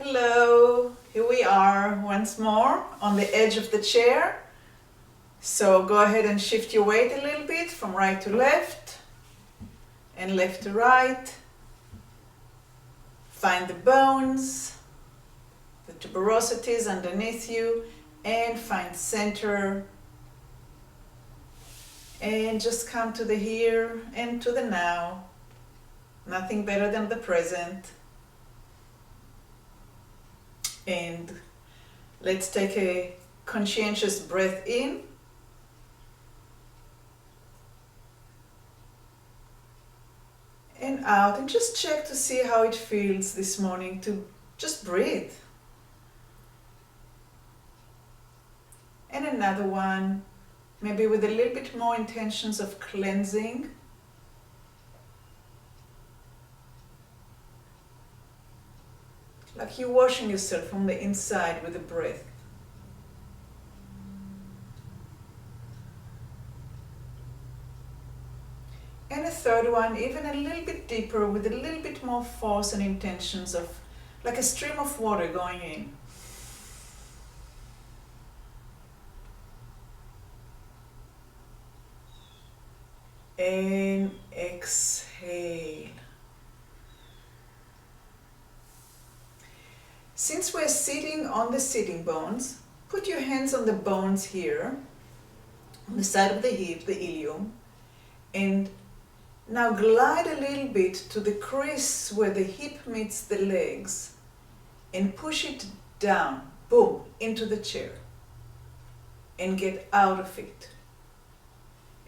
Hello, here we are once more on the edge of the chair. So go ahead and shift your weight a little bit from right to left and left to right. Find the bones, the tuberosities underneath you, and find center. And just come to the here and to the now. Nothing better than the present. And let's take a conscientious breath in. And out, and just check to see how it feels this morning to just breathe. And another one, maybe with a little bit more intentions of cleansing. Like you're washing yourself from the inside with the breath. And a third one, even a little bit deeper, with a little bit more force and intentions of, like a stream of water going in. And exhale. Since we're sitting on the sitting bones, put your hands on the bones here, on the side of the hip, the ilium, and now glide a little bit to the crease where the hip meets the legs and push it down, boom, into the chair and get out of it.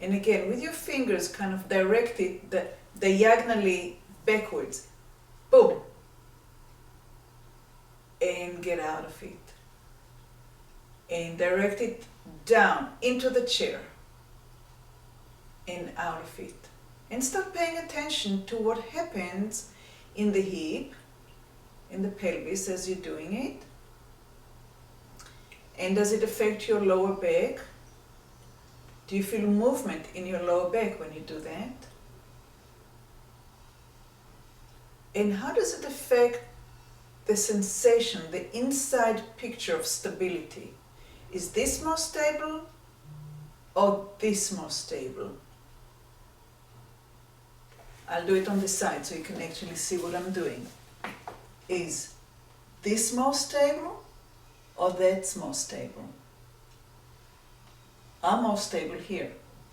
And again, with your fingers kind of direct it diagonally backwards, boom, and get out of it. And direct it down into the chair and out of it. And start paying attention to what happens in the hip, in the pelvis as you're doing it. And does it affect your lower back? Do you feel movement in your lower back when you do that? And how does it affect the sensation, the inside picture of stability? Is this more stable or this more stable? I'll do it on the side so you can actually see what I'm doing. Is this more stable or that's more stable? I'm more stable here,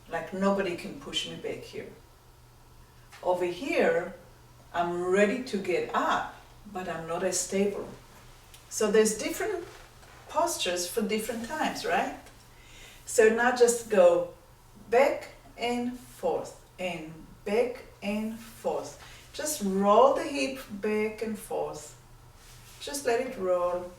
like nobody can push me back here. Over here, I'm ready to get up, but I'm not as stable. So there's different postures for different times, right? So now just go back and forth and back and forth. Just roll the hip back and forth. Just let it roll.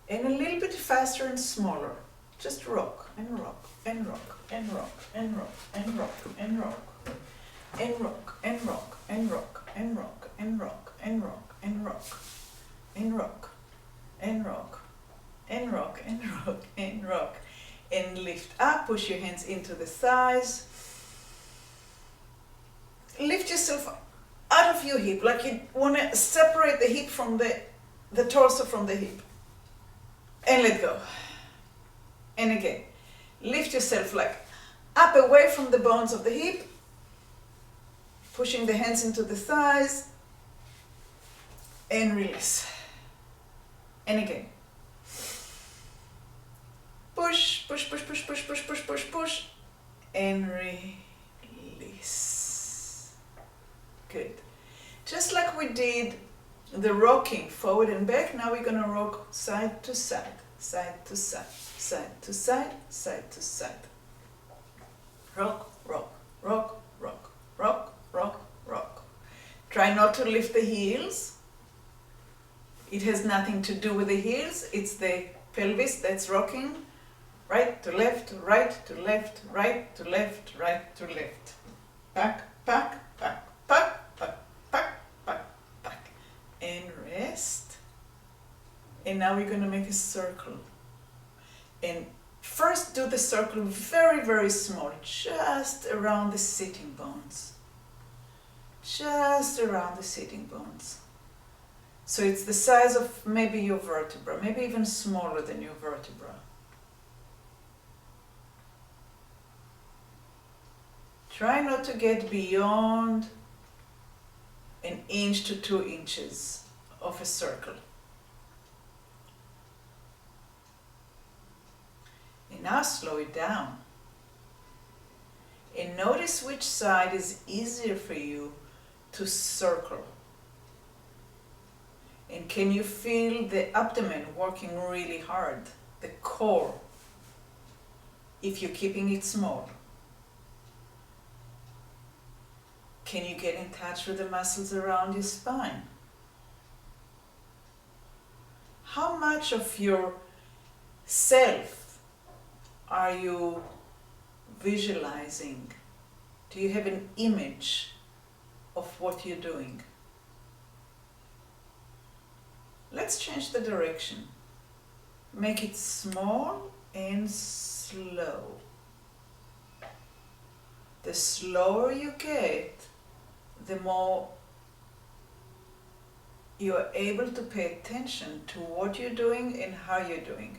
And a little bit faster and smaller. Just rock and rock and rock and rock and rock and rock and rock and rock and rock and rock and rock and rock and rock and rock and rock and rock and rock and rock and rock and lift up. Push your hands into the thighs. Lift yourself out of your hip, like you want to separate the hip from the torso from the hip. And let go. And again, lift yourself like up away from the bones of the hip, pushing the hands into the thighs, and release. And again. Push, push, push, push, push, push, push, push, push, and release. Good. Just like we did the rocking forward and back, now we're going to rock side to side, side to side, side to side, side to side. Rock, rock, rock, rock, rock, rock, rock. Try not to lift the heels. It has nothing to do with the heels. It's the pelvis that's rocking. Right to left, right to left, right to left, right to left. Back, back, back, back, back, back, And now we're going to make a circle. And first do the circle very, very small, just around the sitting bones. Just around the sitting bones. So it's the size of maybe your vertebra, maybe even smaller than your vertebra. Try not to get beyond 1 inch to 2 inches of a circle. And now slow it down. And notice which side is easier for you to circle. And can you feel the abdomen working really hard, the core, if you're keeping it small? Can you get in touch with the muscles around your spine? How much of your self are you visualizing? Do you have an image of what you're doing? Let's change the direction. Make it small and slow. The slower you get, the more you're able to pay attention to what you're doing and how you're doing.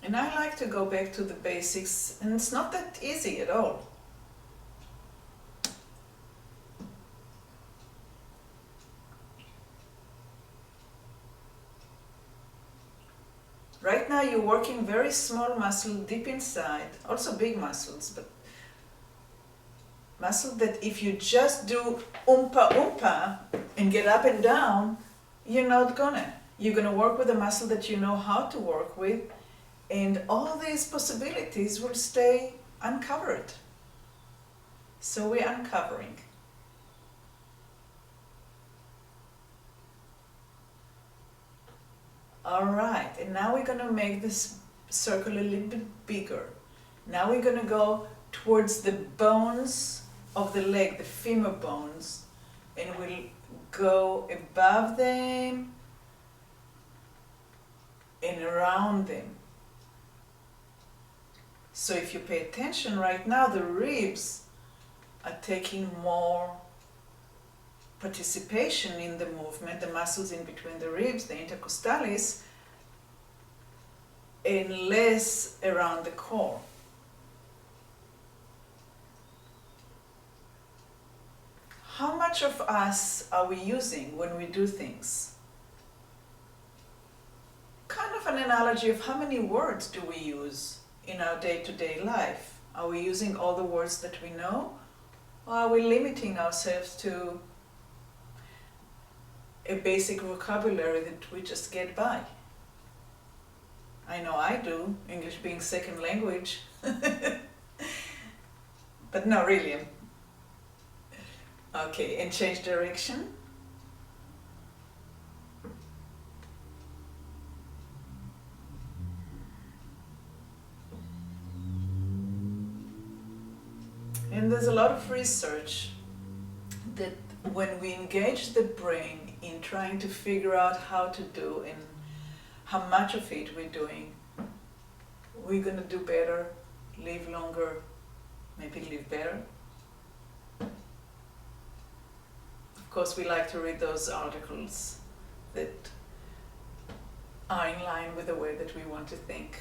And I like to go back to the basics, and it's not that easy at all. Right now you're working very small muscle deep inside, also big muscles, but muscle that if you just do oompa oompa and get up and down, you're not gonna. You're gonna work with a muscle that you know how to work with, and all these possibilities will stay uncovered. So we're uncovering. All right, and now we're going to make this circle a little bit bigger. Now we're going to go towards the bones of the leg, the femur bones, and we'll go above them and around them. So if you pay attention right now, the ribs are taking more participation in the movement, the muscles in between the ribs, the intercostalis, and less around the core. How much of us are we using when we do things? Kind of an analogy of how many words do we use in our day-to-day life? Are we using all the words that we know? Or are we limiting ourselves to a basic vocabulary that we just get by? I know I do, English being second language. But no, really. Okay, and change direction. And there's a lot of research that when we engage the brain in trying to figure out how to do and how much of it we're doing, we're going to do better, live longer, maybe live better. Of course, we like to read those articles that are in line with the way that we want to think.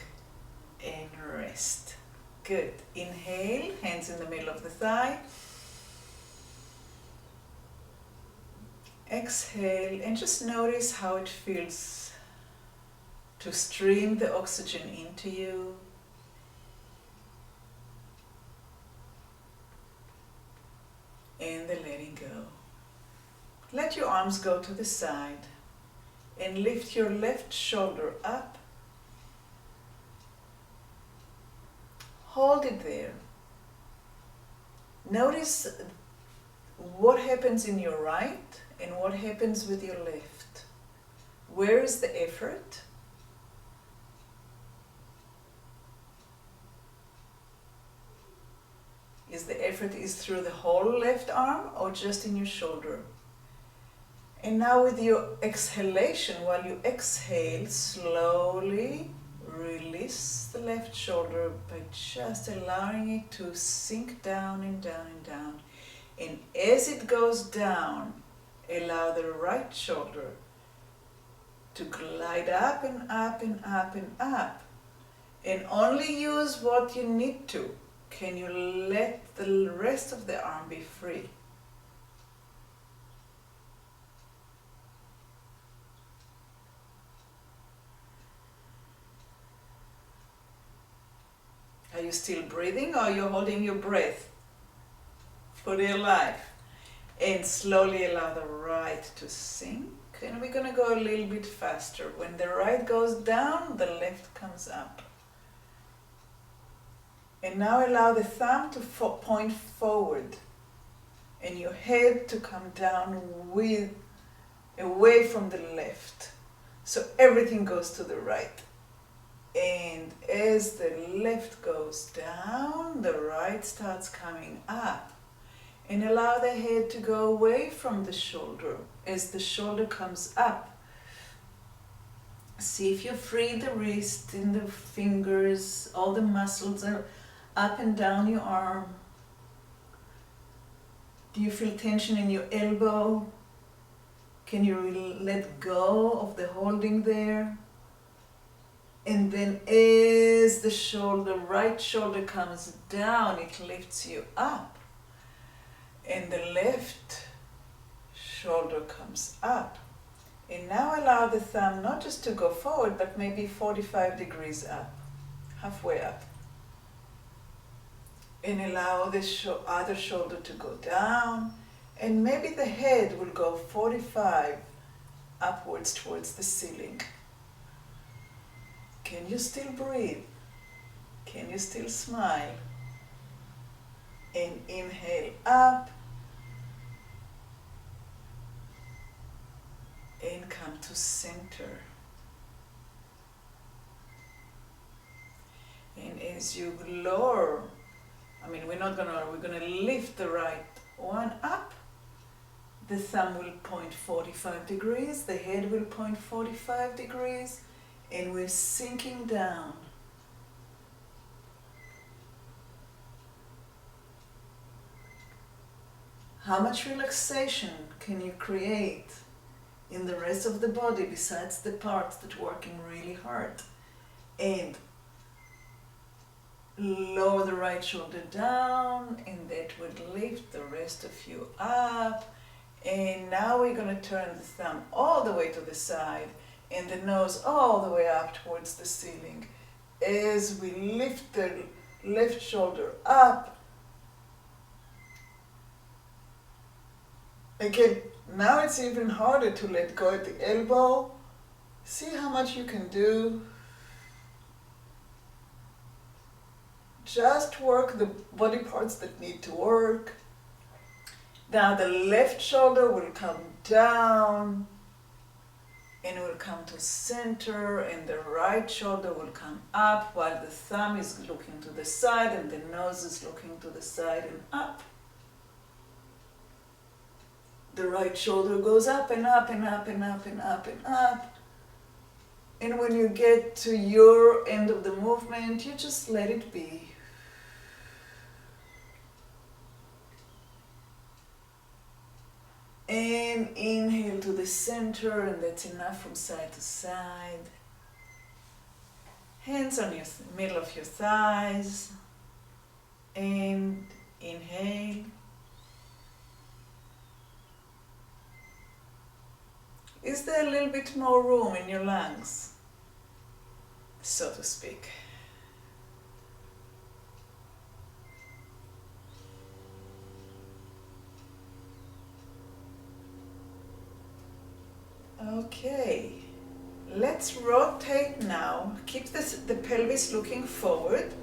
And rest. Good. Inhale, hands in the middle of the thigh. Exhale, and just notice how it feels to stream the oxygen into you. And the letting go. Let your arms go to the side and lift your left shoulder up. Hold it there. Notice what happens in your right and what happens with your left. Where is the effort? Is the effort is through the whole left arm or just in your shoulder. And now with your exhalation, while you exhale, slowly release the left shoulder by just allowing it to sink down and down and down. And as it goes down, allow the right shoulder to glide up and up and up and up. And only use what you need to. Can you let the rest of the arm be free? Are you still breathing or are you holding your breath for dear life? And slowly allow the right to sink. And we're going to go a little bit faster. When the right goes down, the left comes up. And now allow the thumb to point forward and your head to come down away from the left. So everything goes to the right. And as the left goes down, the right starts coming up. And allow the head to go away from the shoulder as the shoulder comes up. See if you free the wrist and the fingers, all the muscles are up and down your arm. Do you feel tension in your elbow? Can you really let go of the holding there? And then as the right shoulder comes down, it lifts you up. And the left shoulder comes up. And now allow the thumb not just to go forward, but maybe 45 degrees up, halfway up. And allow the other shoulder to go down. And maybe the head will go 45 upwards towards the ceiling. Can you still breathe? Can you still smile? And inhale up. And come to center. And as you lower, we're gonna lift the right one up. The thumb will point 45 degrees, the head will point 45 degrees, and we're sinking down. How much relaxation can you create in the rest of the body besides the parts that are working really hard? And lower the right shoulder down, and that would lift the rest of you up. And now we're going to turn the thumb all the way to the side and the nose all the way up towards the ceiling as we lift the left shoulder up. Again, now it's even harder to let go at the elbow. See how much you can do. Just work the body parts that need to work. Now the left shoulder will come down and will come to center, and the right shoulder will come up while the thumb is looking to the side and the nose is looking to the side and up. The right shoulder goes up and up and up and up and up and up. And when you get to your end of the movement, you just let it be. And inhale to the center, and that's enough from side to side. Hands on your middle of your thighs. And inhale. Is there a little bit more room in your lungs, so to speak? Okay, let's rotate now. Keep the pelvis looking forward,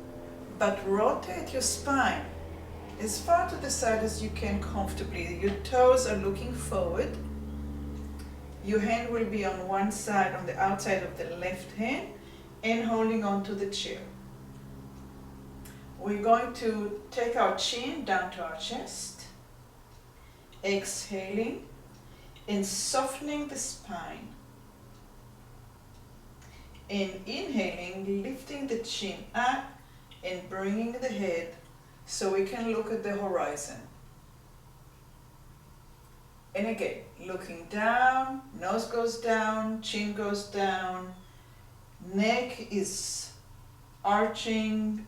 but rotate your spine as far to the side as you can comfortably. Your toes are looking forward. Your hand will be on one side, on the outside of the left hand, and holding on to the chair. we're going to take our chin down to our chest, exhaling and softening the spine. And inhaling, lifting the chin up and bringing the head so we can look at the horizon. And again, looking down, nose goes down, chin goes down, neck is arcing,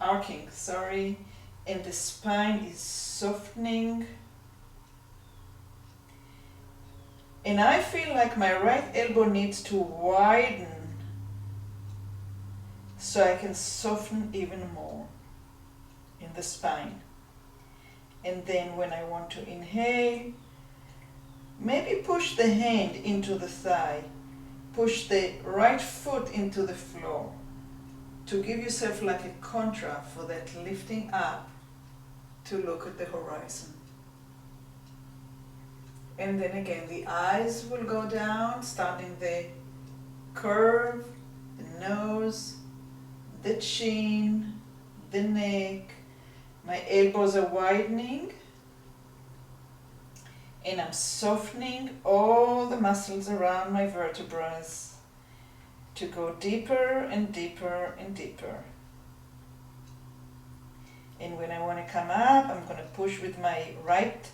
and the spine is softening. And I feel like my right elbow needs to widen so I can soften even more in the spine. And then when I want to inhale, maybe push the hand into the thigh, push the right foot into the floor to give yourself like a contra for that lifting up to look at the horizon. And then again, the eyes will go down, starting the curve, the nose, the chin, the neck. My elbows are widening, and I'm softening all the muscles around my vertebrae to go deeper and deeper and deeper. And when I want to come up, I'm going to push with my right,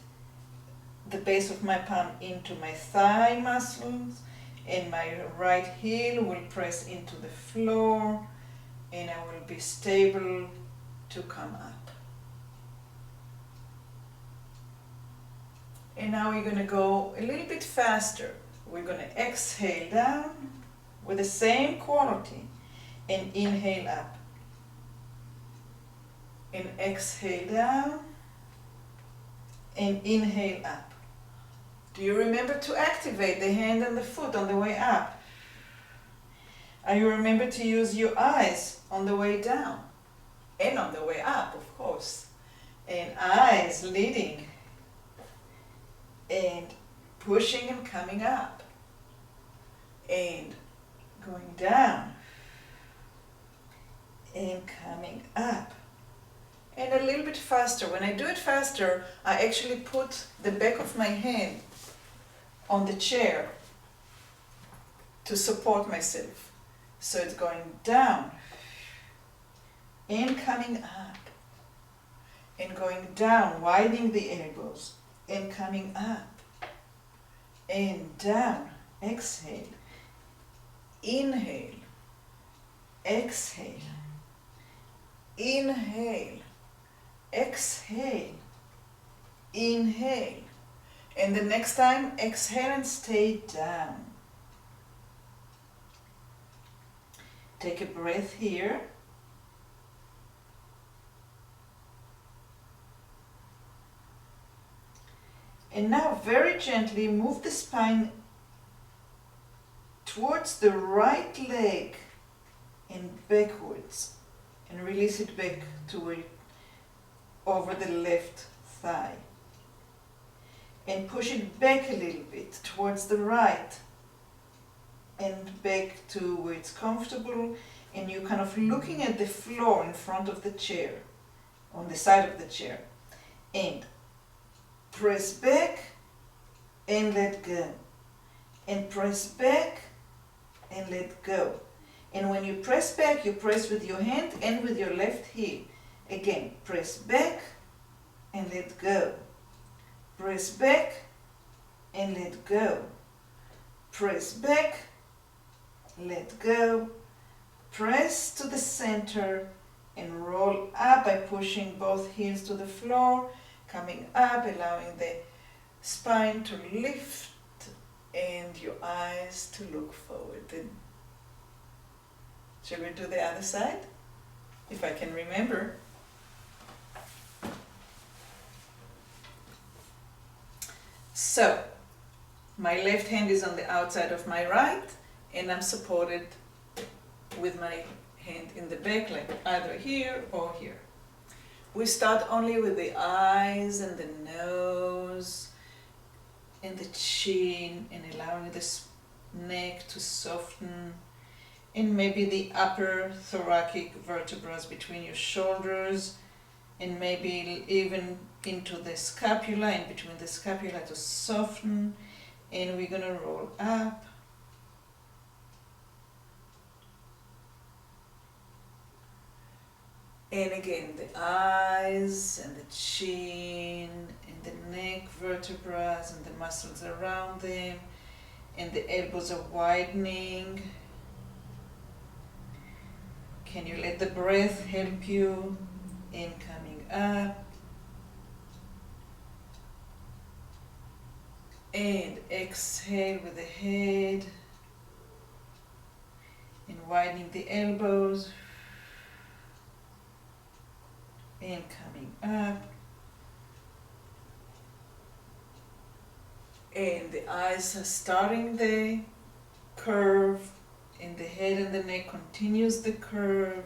the base of my palm into my thigh muscles, and my right heel will press into the floor, and I will be stable to come up. And now we're going to go a little bit faster. We're going to exhale down with the same quality and inhale up. And exhale down and inhale up. Do you remember to activate the hand and the foot on the way up? And you remember to use your eyes on the way down and on the way up, of course. And eyes leading and pushing and coming up and going down and coming up. And a little bit faster. When I do it faster, I actually put the back of my hand on the chair to support myself. So it's going down and coming up and going down, widening the elbows and coming up and down. Exhale, inhale, exhale, inhale, exhale, inhale. And the next time, exhale and stay down. Take a breath here. And now very gently move the spine towards the right leg and backwards, and release it back toward over the left thigh. And push it back a little bit towards the right and back to where it's comfortable, and you're kind of looking at the floor in front of the chair, on the side of the chair. And press back and let go. And press back and let go. And when you press back, you press with your hand and with your left heel. Again, press back and let go. Press back and let go. Press back, let go. Press to the center and roll up by pushing both heels to the floor, coming up, allowing the spine to lift and your eyes to look forward. Shall we do the other side? If I can remember. So, my left hand is on the outside of my right, and I'm supported with my hand in the back, like either here or here. We start only with the eyes and the nose and the chin, and allowing the neck to soften, and maybe the upper thoracic vertebrae between your shoulders and maybe even into the scapula, in between the scapula to soften. And we're going to roll up. And again, the eyes and the chin and the neck vertebrae and the muscles around them, and the elbows are widening. Can you let the breath help you in coming up? And exhale with the head and widening the elbows and coming up. And the eyes are starting the curve, and the head and the neck continues the curve.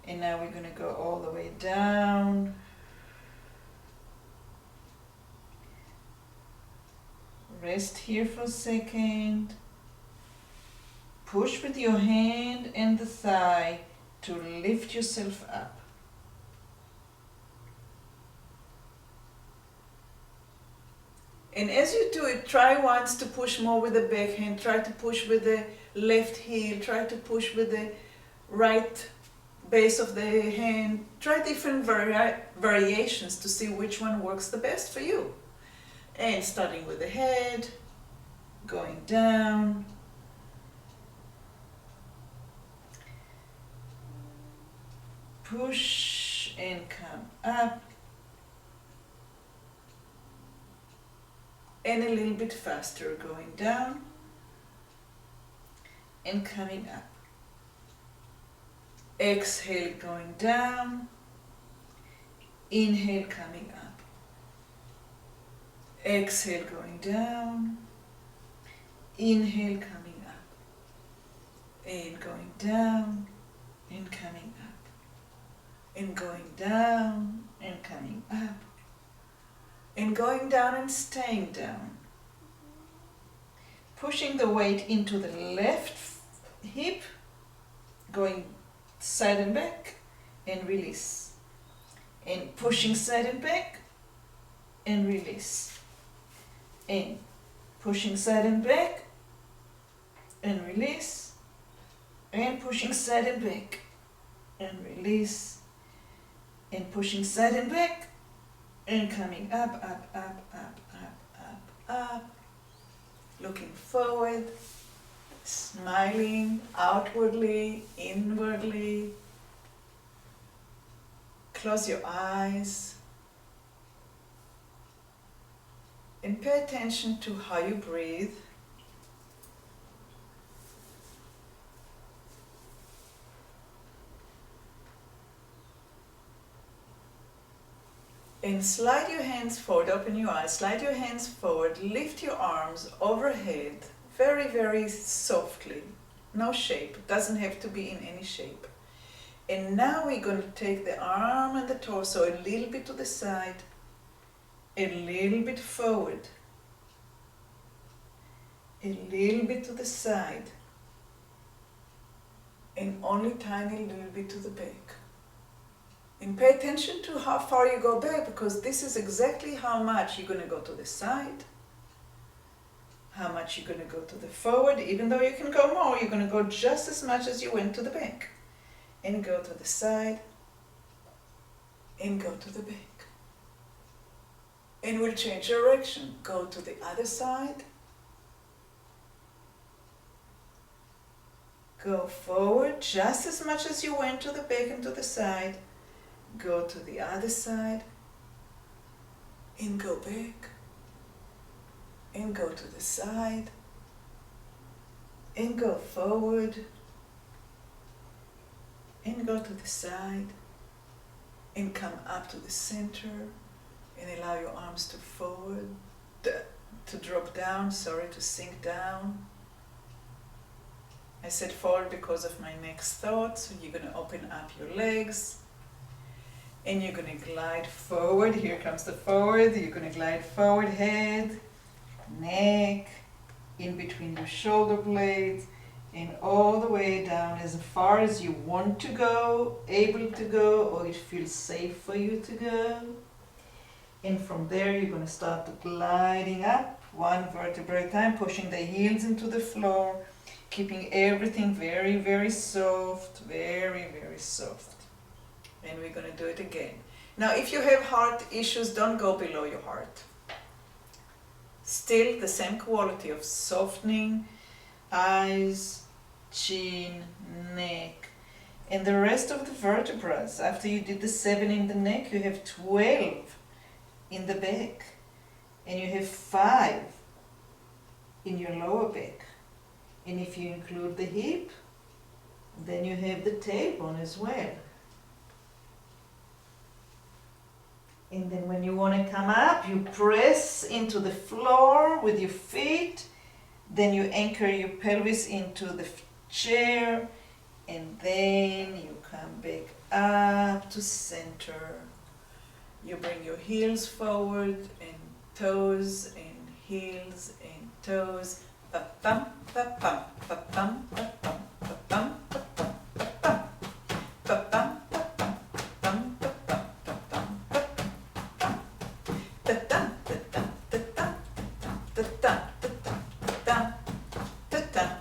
And now we're going to go all the way down. Rest here for a second. Push with your hand and the thigh to lift yourself up. And as you do it, try once to push more with the back hand, try to push with the left heel, try to push with the right base of the hand. Try different variations to see which one works the best for you. And starting with the head, going down, push and come up, and a little bit faster, going down and coming up. Exhale, going down, inhale, coming up. Exhale, going down, inhale, coming up, and going down and coming up, and going down and coming up, and going down and staying down. Pushing the weight into the left hip, going side and back, and release. And pushing side and back, and release. And pushing side and back, and release. And pushing side and back, and release. And pushing side and back, and coming up, up, up, up, up, up, up. Looking forward, smiling outwardly, inwardly. Close your eyes and pay attention to how you breathe. And slide your hands forward, open your eyes, slide your hands forward, lift your arms overhead, very, very softly. No shape, it doesn't have to be in any shape. And now we're going to take the arm and the torso a little bit to the side, a little bit forward, a little bit to the side, and only tiny little bit to the back. And pay attention to how far you go back, because this is exactly how much you're going to go to the side, how much you're going to go to the forward. Even though you can go more, you're going to go just as much as you went to the back. And go to the side, and go to the back. And we'll change direction. Go to the other side. Go forward just as much as you went to the back and to the side. Go to the other side, and go back, and go to the side, and go forward, and go to the side, and come up to the center, and allow your arms to forward, to drop down, to sink down. I said forward because of my next thought, so you're going to open up your legs. And you're going to glide forward. Here comes the forward. You're going to glide forward, head, neck, in between your shoulder blades, and all the way down as far as you want to go, able to go, or it feels safe for you to go. And from there you're going to start gliding up one vertebra at a time, pushing the heels into the floor, keeping everything very, very soft, very, very soft. And we're going to do it again. Now, if you have heart issues, don't go below your heart. Still the same quality of softening, eyes, chin, neck, and the rest of the vertebrae. After you did the 7 in the neck, you have 12 in the back, and you have 5 in your lower back. And if you include the hip, then you have the tailbone as well. And then when you want to come up, you press into the floor with your feet. Then you anchor your pelvis into the chair. And then you come back up to center. You bring your heels forward and toes and heels and toes. Pa-pum, pa-pum, pa-pum, pa-pum, pa-pum, pa-pum, pa-pum. Pa-pum, pa-pum, pa-pum, pa-pum, pa-pum. Ta-dum, ta-dum, ta-dum, ta-dum, ta-dum, ta-dum, ta-dum,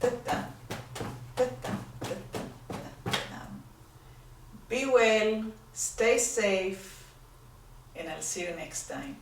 ta-dum, ta-dum. Be well, stay safe, and I'll see you next time.